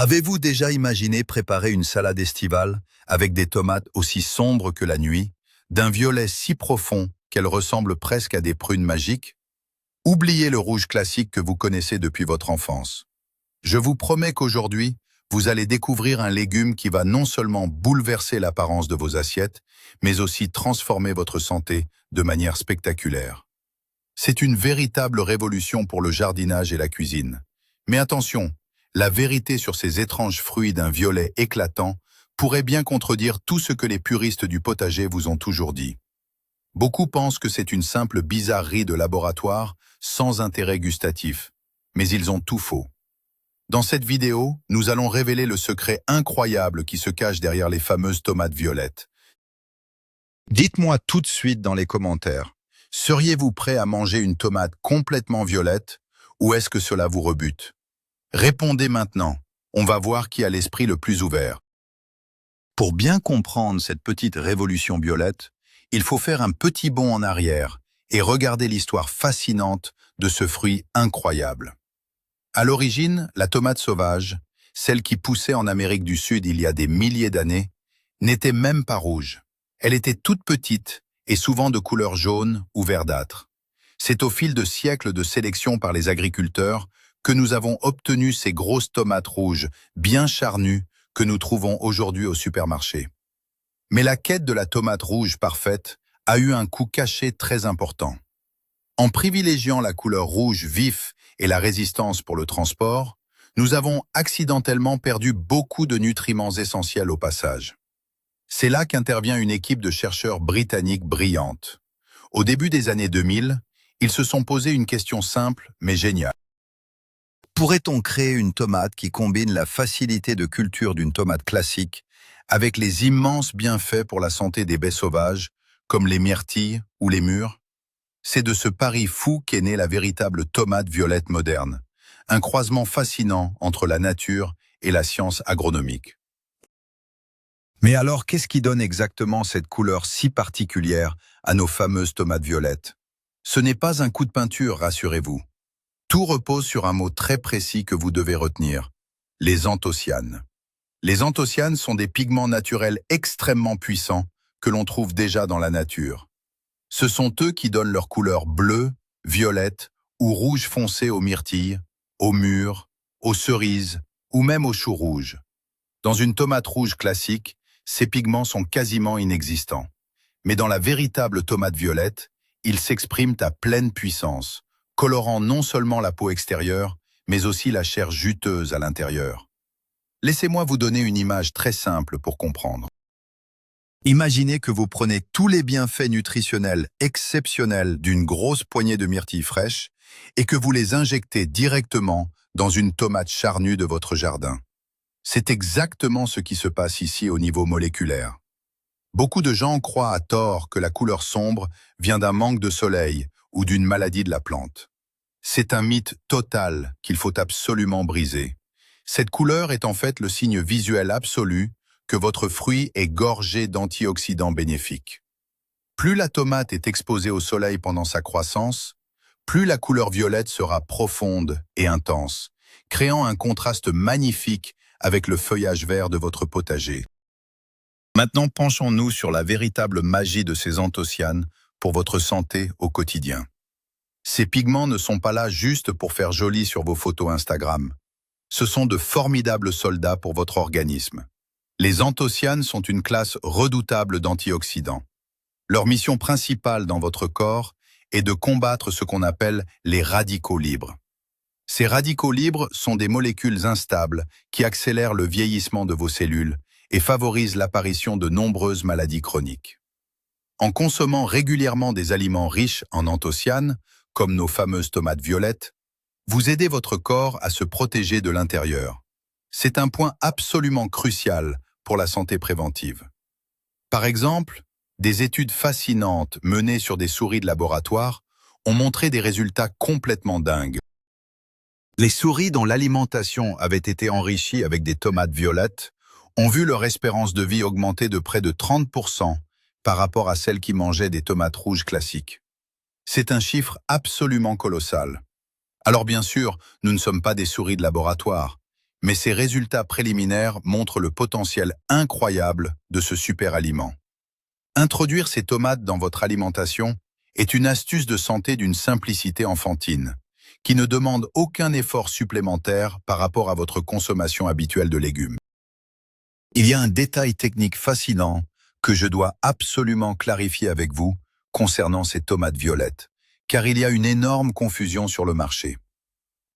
Avez-vous déjà imaginé préparer une salade estivale avec des tomates aussi sombres que la nuit, d'un violet si profond qu'elles ressemblent presque à des prunes magiques? Oubliez le rouge classique que vous connaissez depuis votre enfance. Je vous promets qu'aujourd'hui, vous allez découvrir un légume qui va non seulement bouleverser l'apparence de vos assiettes, mais aussi transformer votre santé de manière spectaculaire. C'est une véritable révolution pour le jardinage et la cuisine. Mais attention, la vérité sur ces étranges fruits d'un violet éclatant pourrait bien contredire tout ce que les puristes du potager vous ont toujours dit. Beaucoup pensent que c'est une simple bizarrerie de laboratoire sans intérêt gustatif, mais ils ont tout faux. Dans cette vidéo, nous allons révéler le secret incroyable qui se cache derrière les fameuses tomates violettes. Dites-moi tout de suite dans les commentaires, seriez-vous prêt à manger une tomate complètement violette ou est-ce que cela vous rebute? Répondez maintenant, on va voir qui a l'esprit le plus ouvert. Pour bien comprendre cette petite révolution violette, il faut faire un petit bond en arrière et regarder l'histoire fascinante de ce fruit incroyable. À l'origine, la tomate sauvage, celle qui poussait en Amérique du Sud il y a des milliers d'années, n'était même pas rouge. Elle était toute petite et souvent de couleur jaune ou verdâtre. C'est au fil de siècles de sélection par les agriculteurs que nous avons obtenu ces grosses tomates rouges, bien charnues, que nous trouvons aujourd'hui au supermarché. Mais la quête de la tomate rouge parfaite a eu un coût caché très important. En privilégiant la couleur rouge vif et la résistance pour le transport, nous avons accidentellement perdu beaucoup de nutriments essentiels au passage. C'est là qu'intervient une équipe de chercheurs britanniques brillante. Au début des années 2000, ils se sont posé une question simple mais géniale. Pourrait-on créer une tomate qui combine la facilité de culture d'une tomate classique avec les immenses bienfaits pour la santé des baies sauvages, comme les myrtilles ou les mûres? C'est de ce pari fou qu'est née la véritable tomate violette moderne, un croisement fascinant entre la nature et la science agronomique. Mais alors, qu'est-ce qui donne exactement cette couleur si particulière à nos fameuses tomates violettes? Ce n'est pas un coup de peinture, rassurez-vous. Tout repose sur un mot très précis que vous devez retenir, les anthocyanes. Les anthocyanes sont des pigments naturels extrêmement puissants que l'on trouve déjà dans la nature. Ce sont eux qui donnent leur couleur bleue, violette ou rouge foncé aux myrtilles, aux mûres, aux cerises ou même aux choux rouges. Dans une tomate rouge classique, ces pigments sont quasiment inexistants. Mais dans la véritable tomate violette, ils s'expriment à pleine puissance, colorant non seulement la peau extérieure, mais aussi la chair juteuse à l'intérieur. Laissez-moi vous donner une image très simple pour comprendre. Imaginez que vous prenez tous les bienfaits nutritionnels exceptionnels d'une grosse poignée de myrtilles fraîches et que vous les injectez directement dans une tomate charnue de votre jardin. C'est exactement ce qui se passe ici au niveau moléculaire. Beaucoup de gens croient à tort que la couleur sombre vient d'un manque de soleil ou d'une maladie de la plante. C'est un mythe total qu'il faut absolument briser. Cette couleur est en fait le signe visuel absolu que votre fruit est gorgé d'antioxydants bénéfiques. Plus la tomate est exposée au soleil pendant sa croissance, plus la couleur violette sera profonde et intense, créant un contraste magnifique avec le feuillage vert de votre potager. Maintenant, penchons-nous sur la véritable magie de ces anthocyanes pour votre santé au quotidien. Ces pigments ne sont pas là juste pour faire joli sur vos photos Instagram. Ce sont de formidables soldats pour votre organisme. Les anthocyanes sont une classe redoutable d'antioxydants. Leur mission principale dans votre corps est de combattre ce qu'on appelle les radicaux libres. Ces radicaux libres sont des molécules instables qui accélèrent le vieillissement de vos cellules et favorisent l'apparition de nombreuses maladies chroniques. En consommant régulièrement des aliments riches en anthocyanes, comme nos fameuses tomates violettes, vous aidez votre corps à se protéger de l'intérieur. C'est un point absolument crucial pour la santé préventive. Par exemple, des études fascinantes menées sur des souris de laboratoire ont montré des résultats complètement dingues. Les souris dont l'alimentation avait été enrichie avec des tomates violettes ont vu leur espérance de vie augmenter de près de 30% par rapport à celles qui mangeaient des tomates rouges classiques. C'est un chiffre absolument colossal. Alors bien sûr, nous ne sommes pas des souris de laboratoire, Mais ces résultats préliminaires montrent le potentiel incroyable de ce super aliment. Introduire ces tomates dans votre alimentation est une astuce de santé d'une simplicité enfantine, qui ne demande aucun effort supplémentaire par rapport à votre consommation habituelle de légumes. Il y a un détail technique fascinant que je dois absolument clarifier avec vous concernant ces tomates violettes, car il y a une énorme confusion sur le marché.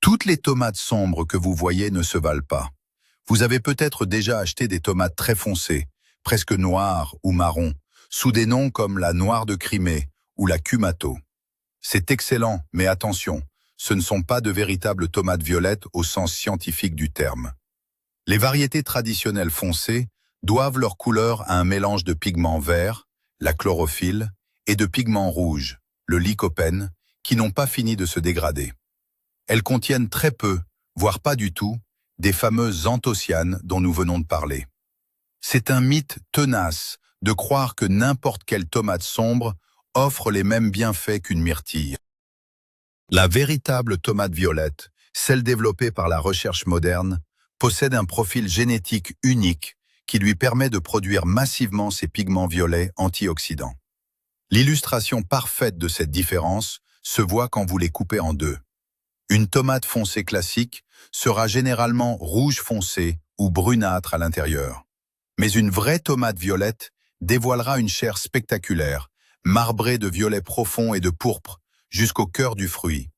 Toutes les tomates sombres que vous voyez ne se valent pas. Vous avez peut-être déjà acheté des tomates très foncées, presque noires ou marron, sous des noms comme la noire de Crimée ou la Cumato. C'est excellent, mais attention, ce ne sont pas de véritables tomates violettes au sens scientifique du terme. Les variétés traditionnelles foncées doivent leur couleur à un mélange de pigments verts, la chlorophylle, et de pigments rouges, le lycopène, qui n'ont pas fini de se dégrader. Elles contiennent très peu, voire pas du tout, des fameuses anthocyanes dont nous venons de parler. C'est un mythe tenace de croire que n'importe quelle tomate sombre offre les mêmes bienfaits qu'une myrtille. La véritable tomate violette, celle développée par la recherche moderne, possède un profil génétique unique qui lui permet de produire massivement ces pigments violets antioxydants. L'illustration parfaite de cette différence se voit quand vous les coupez en deux. Une tomate foncée classique sera généralement rouge foncé ou brunâtre à l'intérieur. Mais une vraie tomate violette dévoilera une chair spectaculaire, marbrée de violet profond et de pourpre, jusqu'au cœur du fruit.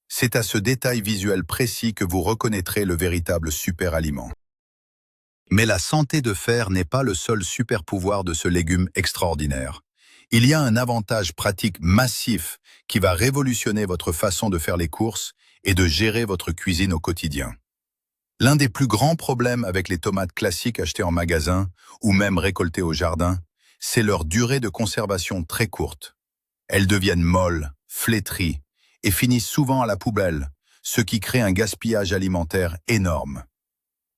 C'est à ce détail visuel précis que vous reconnaîtrez le véritable super aliment. Mais la santé de fer n'est pas le seul super pouvoir de ce légume extraordinaire. Il y a un avantage pratique massif qui va révolutionner votre façon de faire les courses et de gérer votre cuisine au quotidien. L'un des plus grands problèmes avec les tomates classiques achetées en magasin ou même récoltées au jardin, c'est leur durée de conservation très courte. Elles deviennent molles, flétries et finissent souvent à la poubelle, ce qui crée un gaspillage alimentaire énorme.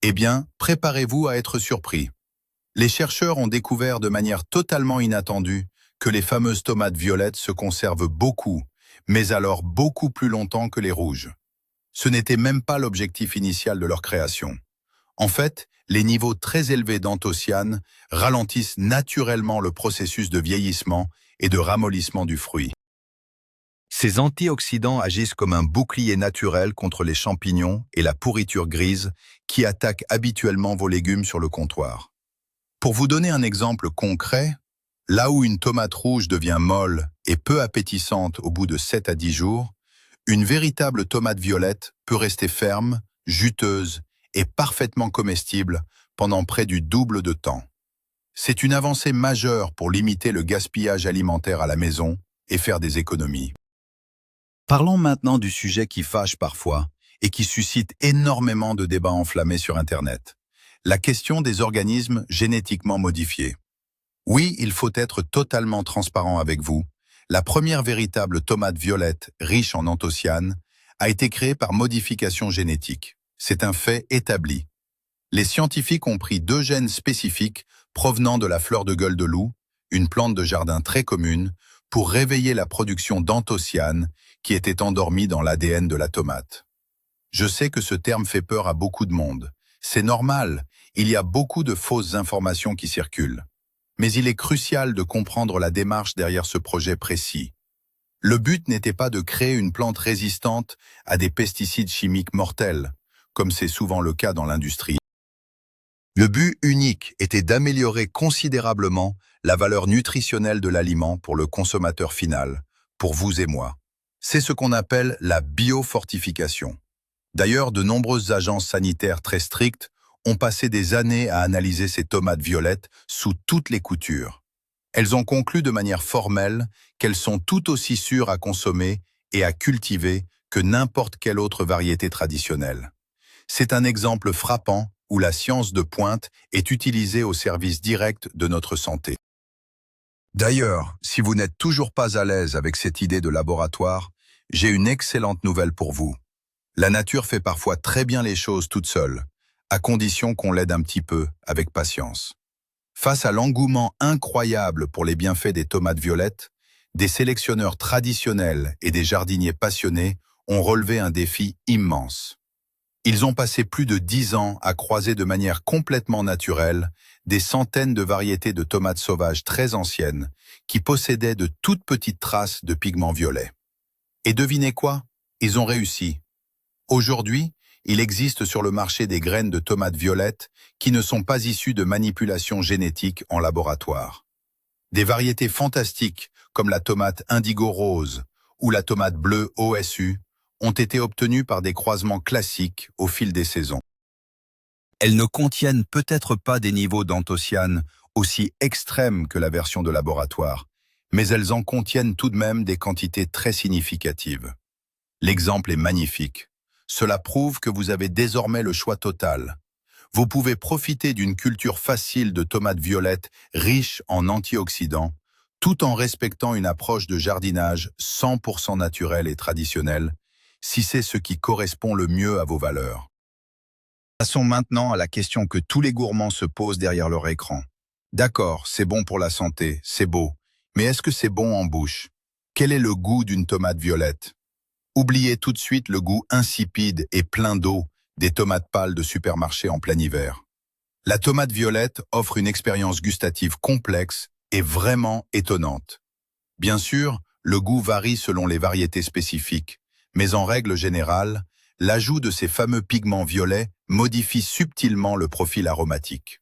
Eh bien, préparez-vous à être surpris. Les chercheurs ont découvert de manière totalement inattendue que les fameuses tomates violettes se conservent beaucoup, mais alors beaucoup plus longtemps que les rouges. Ce n'était même pas l'objectif initial de leur création. En fait, les niveaux très élevés d'anthocyanes ralentissent naturellement le processus de vieillissement et de ramollissement du fruit. Ces antioxydants agissent comme un bouclier naturel contre les champignons et la pourriture grise qui attaquent habituellement vos légumes sur le comptoir. Pour vous donner un exemple concret, là où une tomate rouge devient molle et peu appétissante au bout de 7 à 10 jours, une véritable tomate violette peut rester ferme, juteuse et parfaitement comestible pendant près du double de temps. C'est une avancée majeure pour limiter le gaspillage alimentaire à la maison et faire des économies. Parlons maintenant du sujet qui fâche parfois et qui suscite énormément de débats enflammés sur Internet. La question des organismes génétiquement modifiés. Oui, il faut être totalement transparent avec vous. La première véritable tomate violette riche en anthocyanes a été créée par modification génétique. C'est un fait établi. Les scientifiques ont pris 2 gènes spécifiques provenant de la fleur de gueule de loup, une plante de jardin très commune, pour réveiller la production d'anthocyanes qui était endormie dans l'ADN de la tomate. Je sais que ce terme fait peur à beaucoup de monde. C'est normal, il y a beaucoup de fausses informations qui circulent. Mais il est crucial de comprendre la démarche derrière ce projet précis. Le but n'était pas de créer une plante résistante à des pesticides chimiques mortels, comme c'est souvent le cas dans l'industrie. Le but unique était d'améliorer considérablement la valeur nutritionnelle de l'aliment pour le consommateur final, pour vous et moi. C'est ce qu'on appelle la biofortification. D'ailleurs, de nombreuses agences sanitaires très strictes ont passé des années à analyser ces tomates violettes sous toutes les coutures. Elles ont conclu de manière formelle qu'elles sont tout aussi sûres à consommer et à cultiver que n'importe quelle autre variété traditionnelle. C'est un exemple frappant où la science de pointe est utilisée au service direct de notre santé. D'ailleurs, si vous n'êtes toujours pas à l'aise avec cette idée de laboratoire, j'ai une excellente nouvelle pour vous. La nature fait parfois très bien les choses toute seule, à condition qu'on l'aide un petit peu, avec patience. Face à l'engouement incroyable pour les bienfaits des tomates violettes, des sélectionneurs traditionnels et des jardiniers passionnés ont relevé un défi immense. Ils ont passé plus de 10 ans à croiser de manière complètement naturelle des centaines de variétés de tomates sauvages très anciennes qui possédaient de toutes petites traces de pigments violets. Et devinez quoi? Ils ont réussi. Aujourd'hui, il existe sur le marché des graines de tomates violettes qui ne sont pas issues de manipulations génétiques en laboratoire. Des variétés fantastiques comme la tomate indigo rose ou la tomate bleue OSU ont été obtenues par des croisements classiques au fil des saisons. Elles ne contiennent peut-être pas des niveaux d'anthocyanes aussi extrêmes que la version de laboratoire, mais elles en contiennent tout de même des quantités très significatives. L'exemple est magnifique. Cela prouve que vous avez désormais le choix total. Vous pouvez profiter d'une culture facile de tomates violettes riche en antioxydants, tout en respectant une approche de jardinage 100% naturelle et traditionnelle, si c'est ce qui correspond le mieux à vos valeurs. Passons maintenant à la question que tous les gourmands se posent derrière leur écran. D'accord, c'est bon pour la santé, c'est beau, mais est-ce que c'est bon en bouche? Quel est le goût d'une tomate violette? Oubliez tout de suite le goût insipide et plein d'eau des tomates pâles de supermarché en plein hiver. La tomate violette offre une expérience gustative complexe et vraiment étonnante. Bien sûr, le goût varie selon les variétés spécifiques, mais en règle générale, l'ajout de ces fameux pigments violets modifie subtilement le profil aromatique.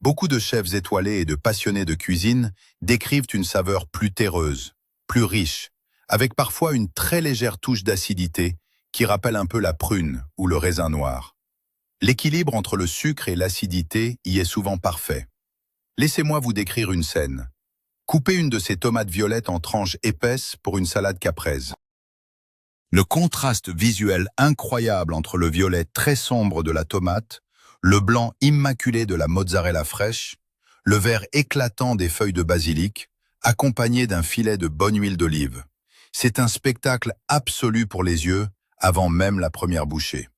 Beaucoup de chefs étoilés et de passionnés de cuisine décrivent une saveur plus terreuse, plus riche, avec parfois une très légère touche d'acidité qui rappelle un peu la prune ou le raisin noir. L'équilibre entre le sucre et l'acidité y est souvent parfait. Laissez-moi vous décrire une scène. Coupez une de ces tomates violettes en tranches épaisses pour une salade caprese. Le contraste visuel incroyable entre le violet très sombre de la tomate, le blanc immaculé de la mozzarella fraîche, le vert éclatant des feuilles de basilic, accompagné d'un filet de bonne huile d'olive. C'est un spectacle absolu pour les yeux avant même la première bouchée.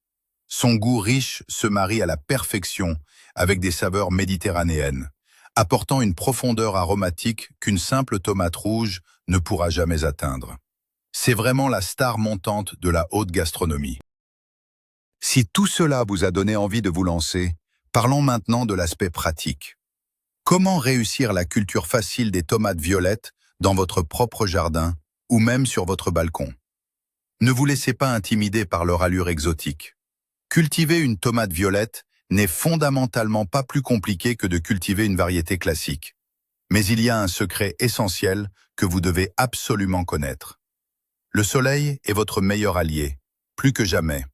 Son goût riche se marie à la perfection avec des saveurs méditerranéennes, apportant une profondeur aromatique qu'une simple tomate rouge ne pourra jamais atteindre. C'est vraiment la star montante de la haute gastronomie. Si tout cela vous a donné envie de vous lancer, parlons maintenant de l'aspect pratique. Comment réussir la culture facile des tomates violettes dans votre propre jardin ou même sur votre balcon? Ne vous laissez pas intimider par leur allure exotique. Cultiver une tomate violette n'est fondamentalement pas plus compliqué que de cultiver une variété classique. Mais il y a un secret essentiel que vous devez absolument connaître. Le soleil est votre meilleur allié, plus que jamais.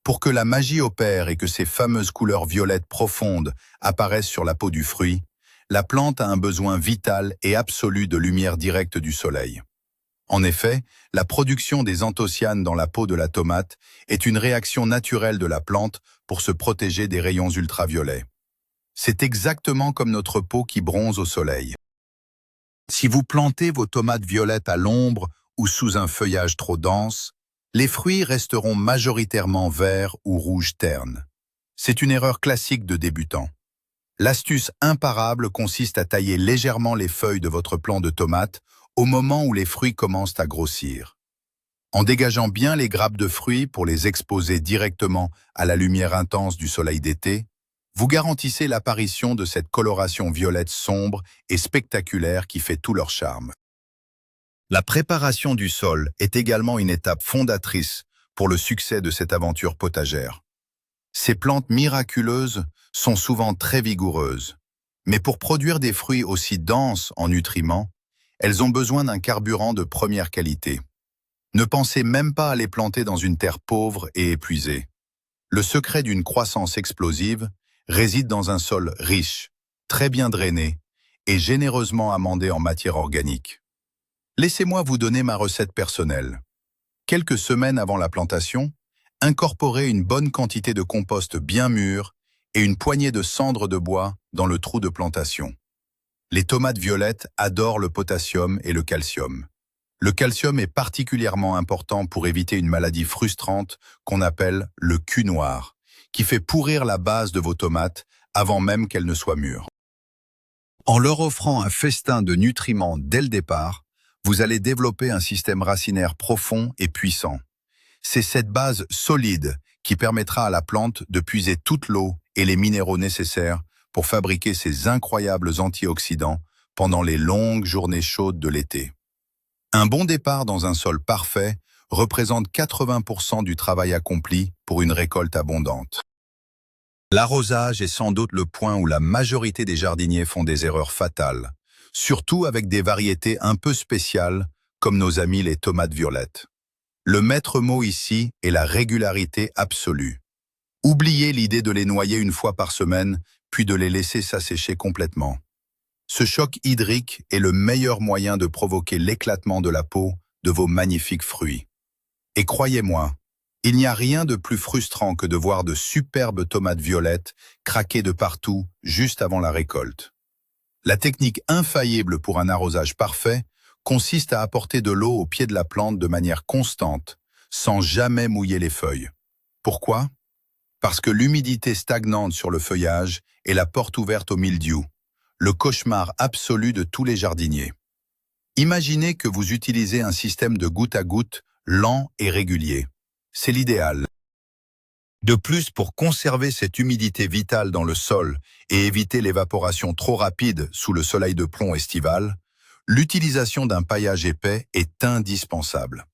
Pour que la magie opère et que ces fameuses couleurs violettes profondes apparaissent sur la peau du fruit, la plante a un besoin vital et absolu de lumière directe du soleil. En effet, la production des anthocyanes dans la peau de la tomate est une réaction naturelle de la plante pour se protéger des rayons ultraviolets. C'est exactement comme notre peau qui bronze au soleil. Si vous plantez vos tomates violettes à l'ombre ou sous un feuillage trop dense, les fruits resteront majoritairement verts ou rouges ternes. C'est une erreur classique de débutant. L'astuce imparable consiste à tailler légèrement les feuilles de votre plant de tomates au moment où les fruits commencent à grossir. En dégageant bien les grappes de fruits pour les exposer directement à la lumière intense du soleil d'été, vous garantissez l'apparition de cette coloration violette sombre et spectaculaire qui fait tout leur charme. La préparation du sol est également une étape fondatrice pour le succès de cette aventure potagère. Ces plantes miraculeuses sont souvent très vigoureuses, mais pour produire des fruits aussi denses en nutriments, elles ont besoin d'un carburant de première qualité. Ne pensez même pas à les planter dans une terre pauvre et épuisée. Le secret d'une croissance explosive réside dans un sol riche, très bien drainé et généreusement amendé en matière organique. Laissez-moi vous donner ma recette personnelle. Quelques semaines avant la plantation, incorporez une bonne quantité de compost bien mûr et une poignée de cendres de bois dans le trou de plantation. Les tomates violettes adorent le potassium et le calcium. Le calcium est particulièrement important pour éviter une maladie frustrante qu'on appelle le cul noir, qui fait pourrir la base de vos tomates avant même qu'elles ne soient mûres. En leur offrant un festin de nutriments dès le départ, vous allez développer un système racinaire profond et puissant. C'est cette base solide qui permettra à la plante de puiser toute l'eau et les minéraux nécessaires pour fabriquer ces incroyables antioxydants pendant les longues journées chaudes de l'été. Un bon départ dans un sol parfait représente 80% du travail accompli pour une récolte abondante. L'arrosage est sans doute le point où la majorité des jardiniers font des erreurs fatales, surtout avec des variétés un peu spéciales comme nos amis les tomates violettes. Le maître mot ici est la régularité absolue. Oubliez l'idée de les noyer une fois par semaine, puis de les laisser s'assécher complètement. Ce choc hydrique est le meilleur moyen de provoquer l'éclatement de la peau de vos magnifiques fruits. Et croyez-moi, il n'y a rien de plus frustrant que de voir de superbes tomates violettes craquer de partout juste avant la récolte. La technique infaillible pour un arrosage parfait consiste à apporter de l'eau au pied de la plante de manière constante, sans jamais mouiller les feuilles. Pourquoi? Parce que l'humidité stagnante sur le feuillage est la porte ouverte au mildiou, le cauchemar absolu de tous les jardiniers. Imaginez que vous utilisez un système de goutte à goutte lent et régulier. C'est l'idéal. De plus, pour conserver cette humidité vitale dans le sol et éviter l'évaporation trop rapide sous le soleil de plomb estival, l'utilisation d'un paillage épais est indispensable.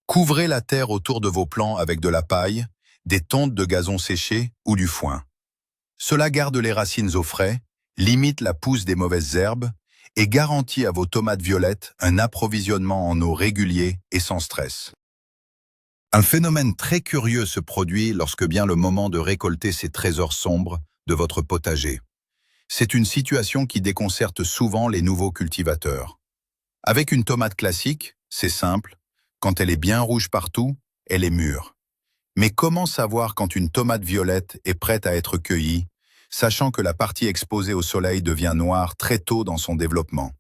Couvrez la terre autour de vos plants avec de la paille, des tontes de gazon séché ou du foin. Cela garde les racines au frais, limite la pousse des mauvaises herbes et garantit à vos tomates violettes un approvisionnement en eau régulier et sans stress. Un phénomène très curieux se produit lorsque vient le moment de récolter ces trésors sombres de votre potager. C'est une situation qui déconcerte souvent les nouveaux cultivateurs. Avec une tomate classique, c'est simple, quand elle est bien rouge partout, elle est mûre. Mais comment savoir quand une tomate violette est prête à être cueillie, sachant que la partie exposée au soleil devient noire très tôt dans son développement?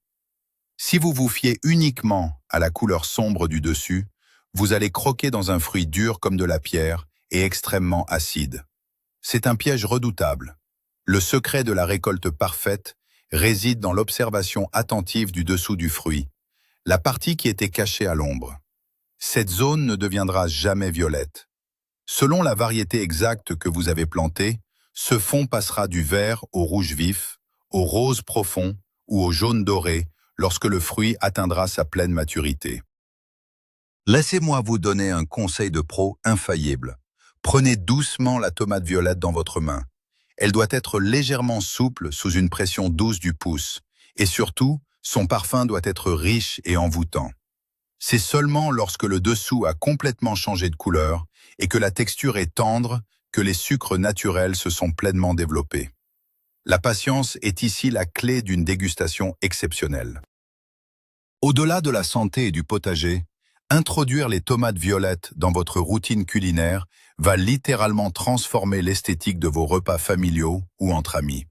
Si vous vous fiez uniquement à la couleur sombre du dessus, vous allez croquer dans un fruit dur comme de la pierre et extrêmement acide. C'est un piège redoutable. Le secret de la récolte parfaite réside dans l'observation attentive du dessous du fruit, la partie qui était cachée à l'ombre. Cette zone ne deviendra jamais violette. Selon la variété exacte que vous avez plantée, ce fond passera du vert au rouge vif, au rose profond ou au jaune doré lorsque le fruit atteindra sa pleine maturité. Laissez-moi vous donner un conseil de pro infaillible. Prenez doucement la tomate violette dans votre main. Elle doit être légèrement souple sous une pression douce du pouce. Et surtout, son parfum doit être riche et envoûtant. C'est seulement lorsque le dessous a complètement changé de couleur et que la texture est tendre que les sucres naturels se sont pleinement développés. La patience est ici la clé d'une dégustation exceptionnelle. Au-delà de la santé et du potager, introduire les tomates violettes dans votre routine culinaire va littéralement transformer l'esthétique de vos repas familiaux ou entre amis.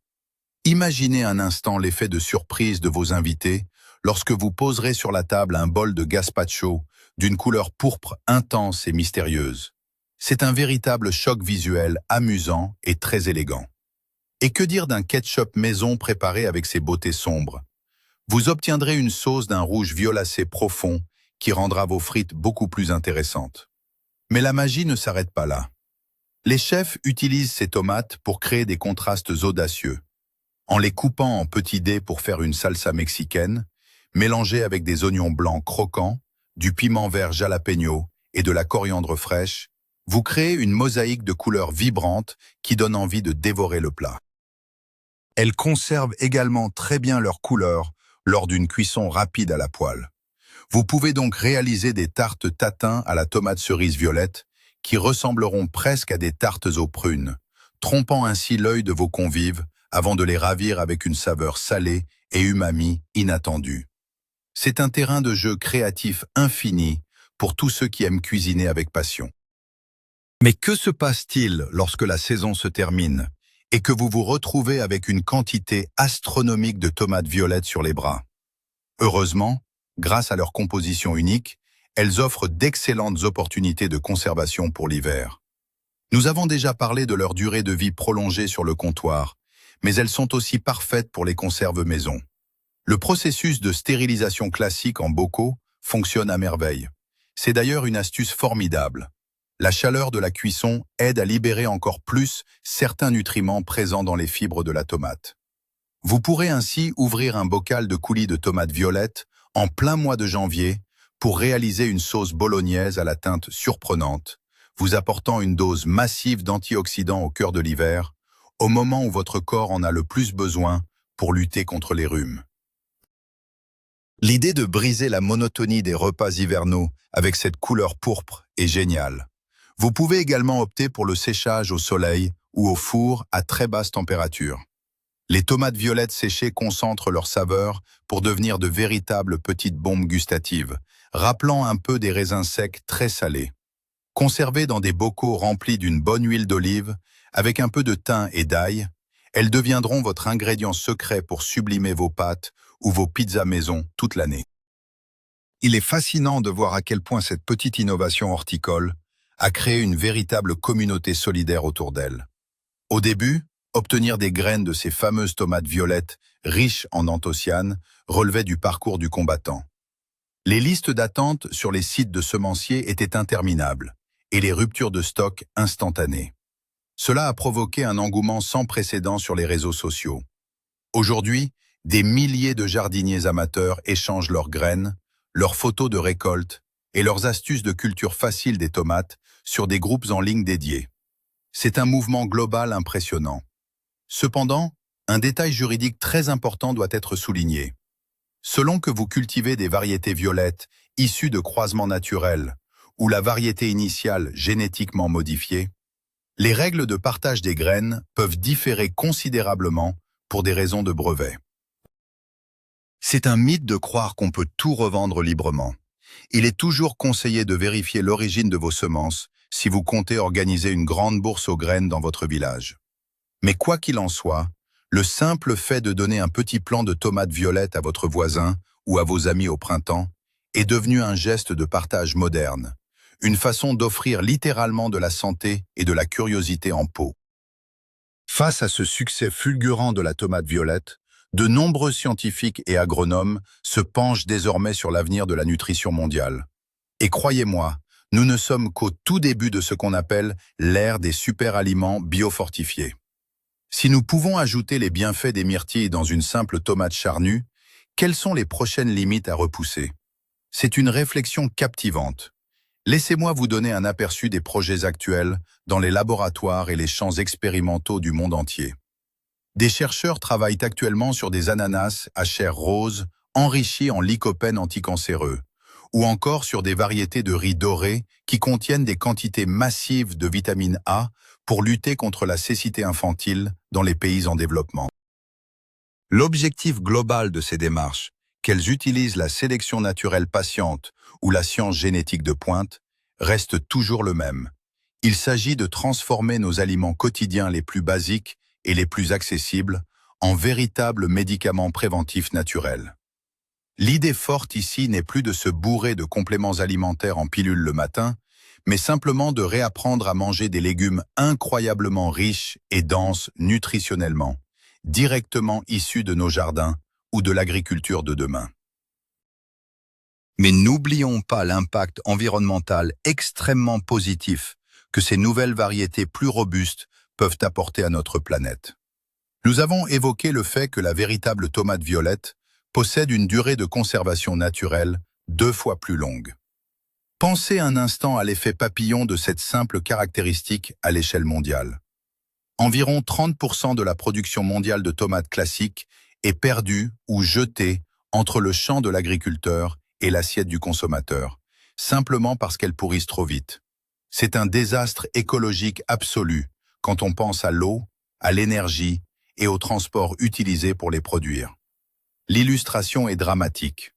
Imaginez un instant l'effet de surprise de vos invités lorsque vous poserez sur la table un bol de gazpacho d'une couleur pourpre intense et mystérieuse. C'est un véritable choc visuel amusant et très élégant. Et que dire d'un ketchup maison préparé avec ses beautés sombres? Vous obtiendrez une sauce d'un rouge violacé profond qui rendra vos frites beaucoup plus intéressantes. Mais la magie ne s'arrête pas là. Les chefs utilisent ces tomates pour créer des contrastes audacieux. En les coupant en petits dés pour faire une salsa mexicaine, mélangée avec des oignons blancs croquants, du piment vert jalapeno et de la coriandre fraîche, vous créez une mosaïque de couleurs vibrantes qui donne envie de dévorer le plat. Elles conservent également très bien leur couleur lors d'une cuisson rapide à la poêle. Vous pouvez donc réaliser des tartes tatin à la tomate cerise violette qui ressembleront presque à des tartes aux prunes, trompant ainsi l'œil de vos convives avant de les ravir avec une saveur salée et umami inattendue. C'est un terrain de jeu créatif infini pour tous ceux qui aiment cuisiner avec passion. Mais que se passe-t-il lorsque la saison se termine et que vous vous retrouvez avec une quantité astronomique de tomates violettes sur les bras? Heureusement, grâce à leur composition unique, elles offrent d'excellentes opportunités de conservation pour l'hiver. Nous avons déjà parlé de leur durée de vie prolongée sur le comptoir, mais elles sont aussi parfaites pour les conserves maison. Le processus de stérilisation classique en bocaux fonctionne à merveille. C'est d'ailleurs une astuce formidable. La chaleur de la cuisson aide à libérer encore plus certains nutriments présents dans les fibres de la tomate. Vous pourrez ainsi ouvrir un bocal de coulis de tomates violettes en plein mois de janvier pour réaliser une sauce bolognaise à la teinte surprenante, vous apportant une dose massive d'antioxydants au cœur de l'hiver, au moment où votre corps en a le plus besoin pour lutter contre les rhumes. L'idée de briser la monotonie des repas hivernaux avec cette couleur pourpre est géniale. Vous pouvez également opter pour le séchage au soleil ou au four à très basse température. Les tomates violettes séchées concentrent leur saveur pour devenir de véritables petites bombes gustatives, rappelant un peu des raisins secs très salés. Conservées dans des bocaux remplis d'une bonne huile d'olive, avec un peu de thym et d'ail, elles deviendront votre ingrédient secret pour sublimer vos pâtes ou vos pizzas maison toute l'année. Il est fascinant de voir à quel point cette petite innovation horticole a créé une véritable communauté solidaire autour d'elle. Au début, obtenir des graines de ces fameuses tomates violettes riches en anthocyanes relevait du parcours du combattant. Les listes d'attente sur les sites de semenciers étaient interminables et les ruptures de stock instantanées. Cela a provoqué un engouement sans précédent sur les réseaux sociaux. Aujourd'hui, des milliers de jardiniers amateurs échangent leurs graines, leurs photos de récolte et leurs astuces de culture facile des tomates sur des groupes en ligne dédiés. C'est un mouvement global impressionnant. Cependant, un détail juridique très important doit être souligné. Selon que vous cultivez des variétés violettes issues de croisements naturels ou la variété initiale génétiquement modifiée, les règles de partage des graines peuvent différer considérablement pour des raisons de brevet. C'est un mythe de croire qu'on peut tout revendre librement. Il est toujours conseillé de vérifier l'origine de vos semences si vous comptez organiser une grande bourse aux graines dans votre village. Mais quoi qu'il en soit, le simple fait de donner un petit plant de tomates violettes à votre voisin ou à vos amis au printemps est devenu un geste de partage moderne, une façon d'offrir littéralement de la santé et de la curiosité en pot. Face à ce succès fulgurant de la tomate violette, de nombreux scientifiques et agronomes se penchent désormais sur l'avenir de la nutrition mondiale. Et croyez-moi, nous ne sommes qu'au tout début de ce qu'on appelle l'ère des super-aliments biofortifiés. Si nous pouvons ajouter les bienfaits des myrtilles dans une simple tomate charnue, quelles sont les prochaines limites à repousser? C'est une réflexion captivante. Laissez-moi vous donner un aperçu des projets actuels dans les laboratoires et les champs expérimentaux du monde entier. Des chercheurs travaillent actuellement sur des ananas à chair rose enrichis en lycopène anticancéreux, ou encore sur des variétés de riz doré qui contiennent des quantités massives de vitamine A pour lutter contre la cécité infantile dans les pays en développement. L'objectif global de ces démarches, qu'elles utilisent la sélection naturelle patiente ou la science génétique de pointe, reste toujours le même. Il s'agit de transformer nos aliments quotidiens les plus basiques et les plus accessibles en véritables médicaments préventifs naturels. L'idée forte ici n'est plus de se bourrer de compléments alimentaires en pilules le matin, mais simplement de réapprendre à manger des légumes incroyablement riches et denses nutritionnellement, directement issus de nos jardins ou de l'agriculture de demain. Mais n'oublions pas l'impact environnemental extrêmement positif que ces nouvelles variétés plus robustes peuvent apporter à notre planète. Nous avons évoqué le fait que la véritable tomate violette possède une durée de conservation naturelle 2 fois plus longue. Pensez un instant à l'effet papillon de cette simple caractéristique à l'échelle mondiale. Environ 30% de la production mondiale de tomates classiques est perdue ou jetée entre le champ de l'agriculteur et l'assiette du consommateur, simplement parce qu'elles pourrissent trop vite. C'est un désastre écologique absolu quand on pense à l'eau, à l'énergie et au transport utilisé pour les produire. L'illustration est dramatique.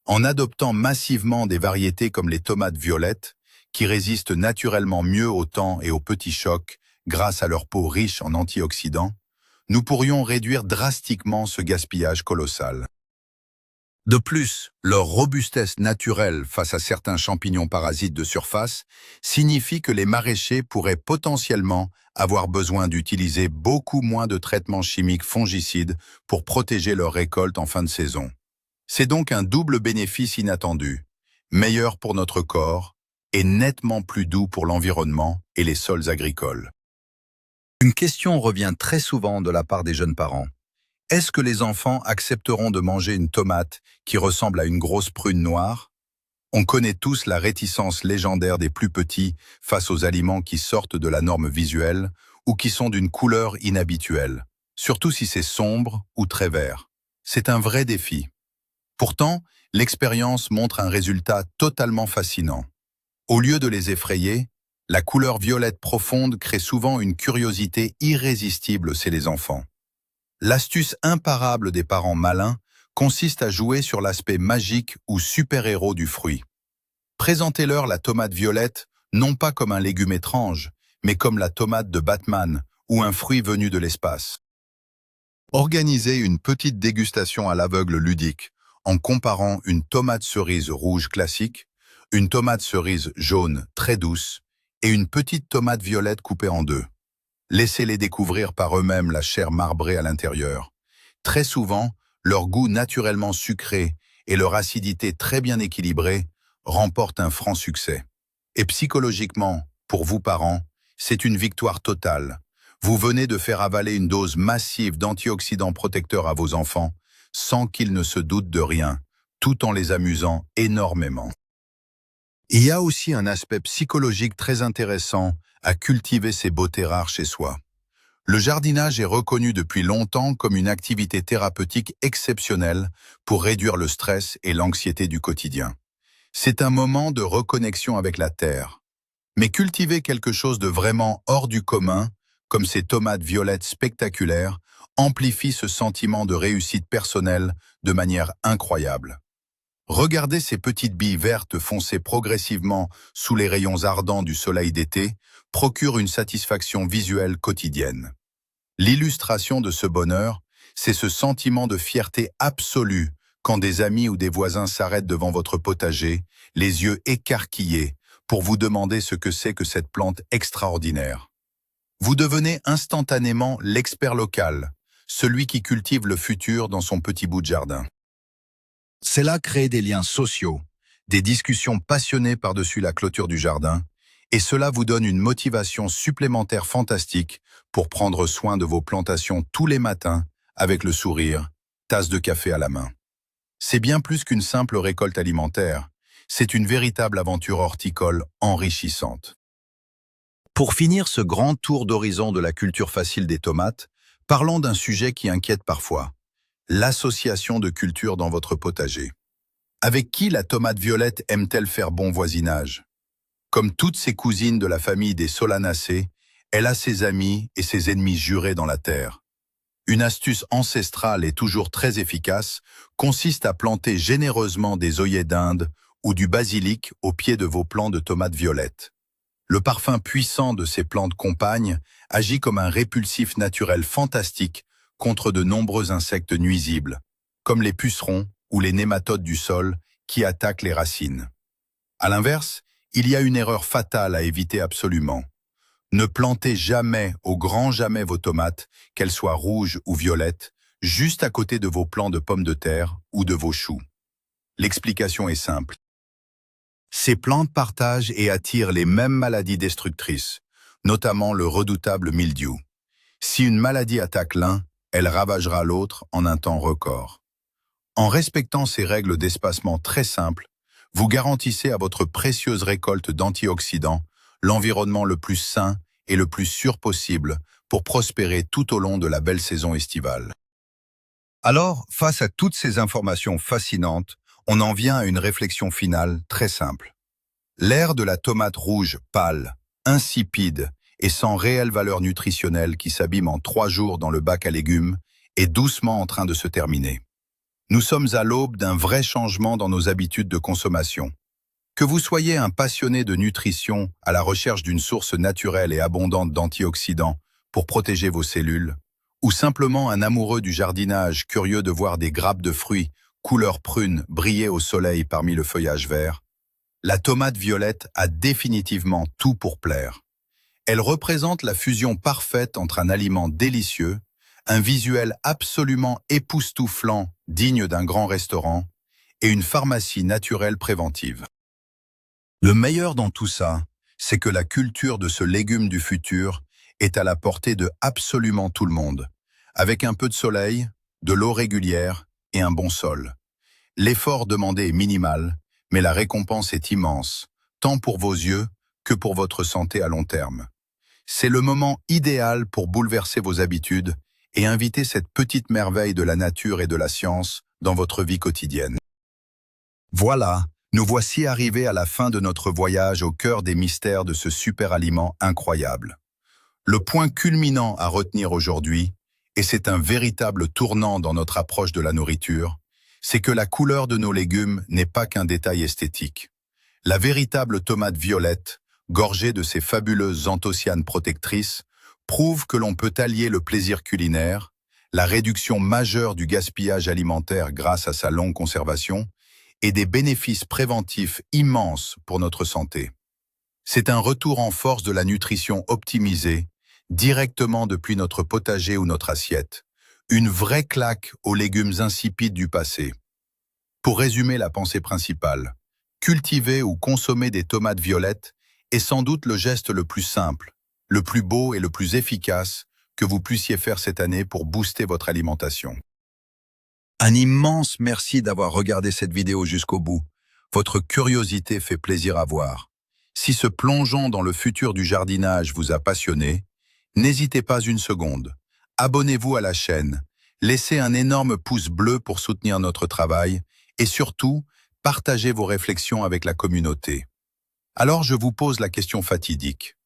En adoptant massivement des variétés comme les tomates violettes, qui résistent naturellement mieux au temps et aux petits chocs grâce à leur peau riche en antioxydants, nous pourrions réduire drastiquement ce gaspillage colossal. De plus, leur robustesse naturelle face à certains champignons parasites de surface signifie que les maraîchers pourraient potentiellement avoir besoin d'utiliser beaucoup moins de traitements chimiques fongicides pour protéger leurs récoltes en fin de saison. C'est donc un double bénéfice inattendu, meilleur pour notre corps et nettement plus doux pour l'environnement et les sols agricoles. Une question revient très souvent de la part des jeunes parents. Est-ce que les enfants accepteront de manger une tomate qui ressemble à une grosse prune noire? On connaît tous la réticence légendaire des plus petits face aux aliments qui sortent de la norme visuelle ou qui sont d'une couleur inhabituelle, surtout si c'est sombre ou très vert. C'est un vrai défi. Pourtant, l'expérience montre un résultat totalement fascinant. Au lieu de les effrayer, la couleur violette profonde crée souvent une curiosité irrésistible chez les enfants. L'astuce imparable des parents malins consiste à jouer sur l'aspect magique ou super-héros du fruit. Présentez-leur la tomate violette non pas comme un légume étrange, mais comme la tomate de Batman ou un fruit venu de l'espace. Organisez une petite dégustation à l'aveugle ludique en comparant une tomate cerise rouge classique, une tomate cerise jaune très douce et une petite tomate violette coupée en deux. Laissez-les découvrir par eux-mêmes la chair marbrée à l'intérieur. Très souvent, leur goût naturellement sucré et leur acidité très bien équilibrée remportent un franc succès. Et psychologiquement, pour vous parents, c'est une victoire totale. Vous venez de faire avaler une dose massive d'antioxydants protecteurs à vos enfants, sans qu'ils ne se doutent de rien, tout en les amusant énormément. Il y a aussi un aspect psychologique très intéressant à cultiver ces beautés rares chez soi. Le jardinage est reconnu depuis longtemps comme une activité thérapeutique exceptionnelle pour réduire le stress et l'anxiété du quotidien. C'est un moment de reconnexion avec la terre. Mais cultiver quelque chose de vraiment hors du commun, comme ces tomates violettes spectaculaires, amplifie ce sentiment de réussite personnelle de manière incroyable. Regardez ces petites billes vertes foncées progressivement sous les rayons ardents du soleil d'été procure une satisfaction visuelle quotidienne. L'illustration de ce bonheur, c'est ce sentiment de fierté absolue quand des amis ou des voisins s'arrêtent devant votre potager, les yeux écarquillés, pour vous demander ce que c'est que cette plante extraordinaire. Vous devenez instantanément l'expert local, celui qui cultive le futur dans son petit bout de jardin. Cela crée des liens sociaux, des discussions passionnées par-dessus la clôture du jardin, et cela vous donne une motivation supplémentaire fantastique pour prendre soin de vos plantations tous les matins avec le sourire, tasse de café à la main. C'est bien plus qu'une simple récolte alimentaire, c'est une véritable aventure horticole enrichissante. Pour finir ce grand tour d'horizon de la culture facile des tomates, parlons d'un sujet qui inquiète parfois, l'association de cultures dans votre potager. Avec qui la tomate violette aime-t-elle faire bon voisinage? Comme toutes ses cousines de la famille des Solanacées, elle a ses amis et ses ennemis jurés dans la terre. Une astuce ancestrale et toujours très efficace consiste à planter généreusement des œillets d'Inde ou du basilic au pied de vos plants de tomates violettes. Le parfum puissant de ces plantes compagnes agit comme un répulsif naturel fantastique contre de nombreux insectes nuisibles, comme les pucerons ou les nématodes du sol qui attaquent les racines. À l'inverse, il y a une erreur fatale à éviter absolument. Ne plantez jamais, au grand jamais, vos tomates, qu'elles soient rouges ou violettes, juste à côté de vos plants de pommes de terre ou de vos choux. L'explication est simple. Ces plantes partagent et attirent les mêmes maladies destructrices, notamment le redoutable mildiou. Si une maladie attaque l'un, elle ravagera l'autre en un temps record. En respectant ces règles d'espacement très simples, vous garantissez à votre précieuse récolte d'antioxydants l'environnement le plus sain et le plus sûr possible pour prospérer tout au long de la belle saison estivale. Alors, face à toutes ces informations fascinantes, on en vient à une réflexion finale très simple. L'ère de la tomate rouge pâle, insipide et sans réelle valeur nutritionnelle qui s'abîme en 3 jours dans le bac à légumes est doucement en train de se terminer. Nous sommes à l'aube d'un vrai changement dans nos habitudes de consommation. Que vous soyez un passionné de nutrition à la recherche d'une source naturelle et abondante d'antioxydants pour protéger vos cellules, ou simplement un amoureux du jardinage curieux de voir des grappes de fruits couleur prune briller au soleil parmi le feuillage vert, la tomate violette a définitivement tout pour plaire. Elle représente la fusion parfaite entre un aliment délicieux, un visuel absolument époustouflant digne d'un grand restaurant et une pharmacie naturelle préventive. Le meilleur dans tout ça, c'est que la culture de ce légume du futur est à la portée de absolument tout le monde, avec un peu de soleil, de l'eau régulière et un bon sol. L'effort demandé est minimal, mais la récompense est immense, tant pour vos yeux que pour votre santé à long terme. C'est le moment idéal pour bouleverser vos habitudes et inviter cette petite merveille de la nature et de la science dans votre vie quotidienne. Voilà, nous voici arrivés à la fin de notre voyage au cœur des mystères de ce super aliment incroyable. Le point culminant à retenir aujourd'hui, et c'est un véritable tournant dans notre approche de la nourriture, c'est que la couleur de nos légumes n'est pas qu'un détail esthétique. La véritable tomate violette, gorgée de ses fabuleuses anthocyanes protectrices, prouve que l'on peut allier le plaisir culinaire, la réduction majeure du gaspillage alimentaire grâce à sa longue conservation, et des bénéfices préventifs immenses pour notre santé. C'est un retour en force de la nutrition optimisée, directement depuis notre potager ou notre assiette, une vraie claque aux légumes insipides du passé. Pour résumer la pensée principale, cultiver ou consommer des tomates violettes est sans doute le geste le plus simple, le plus beau et le plus efficace que vous puissiez faire cette année pour booster votre alimentation. Un immense merci d'avoir regardé cette vidéo jusqu'au bout. Votre curiosité fait plaisir à voir. Si ce plongeon dans le futur du jardinage vous a passionné, n'hésitez pas une seconde. Abonnez-vous à la chaîne, laissez un énorme pouce bleu pour soutenir notre travail et surtout, partagez vos réflexions avec la communauté. Alors je vous pose la question fatidique.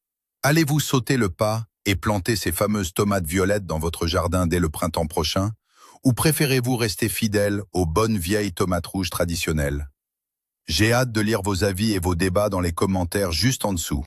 Allez-vous sauter le pas et planter ces fameuses tomates violettes dans votre jardin dès le printemps prochain? Ou préférez-vous rester fidèle aux bonnes vieilles tomates rouges traditionnelles? J'ai hâte de lire vos avis et vos débats dans les commentaires juste en dessous.